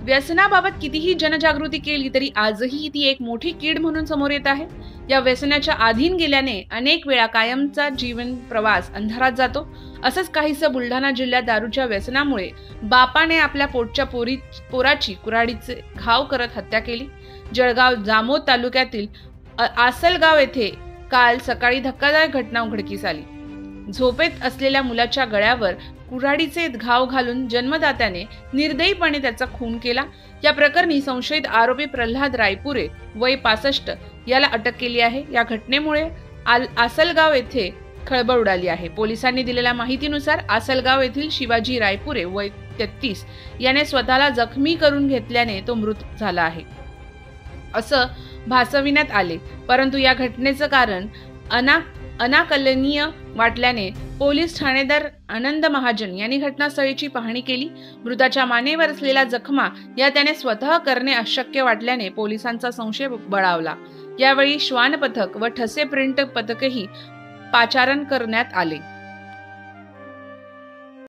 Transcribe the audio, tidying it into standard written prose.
व्यसनाबाबत कितीही जनजागृती केली तरी आजही ती एक मोठी कीड म्हणून समोर येत आहे। या व्यसनाच्या अधीन गेल्याने अनेक वेळा कायमचा जीवन प्रवास अंधारात जातो। असंच काहीसं बुलढाणा जिल्ह्यात दारूच्या व्यसनामुळे बापाने आपल्या पोटच्या पोराची कुऱ्हाडीचे घाव करत हत्या केली। जळगाव जामोद तालुक्यातील आसलगाव येथे काल सकाळी धक्कादायक घटना उघडकीस आली। झोपेत असलेल्या मुलाच्या गळ्यावर कुऱ्हाडीचे घाव घालून जन्मदात्याने निर्दयीपणे त्याचा खून केला। या प्रकरणी संशयित आरोपी प्रल्हाद रायपुरे वय 65 याला अटक केली आहे। या घटनेमुळे आसलगाव येथे खळबळ उडाली आहे। पोलिसांनी दिलेल्या माहितीनुसार आसलगाव येथील शिवाजी रायपुरे वय 33 याने स्वतःला जखमी करून घेतल्याने तो मृत झाला आहे असं भासविण्यात आले, परंतु या घटनेचं कारण अनाकलनीय वाटल्याने पोलीस ठाणेदार आनंद महाजन यांनी घटनास्थळीची पाहणी केली। मृताच्या मानेवर असलेल्या जखमा या त्याने स्वतः करणे अशक्य वाटल्याने पोलिसांचा संशय बळावला। यावेळी श्वान पथक व ठसे प्रिंट पथकही पाचारण करण्यात आले।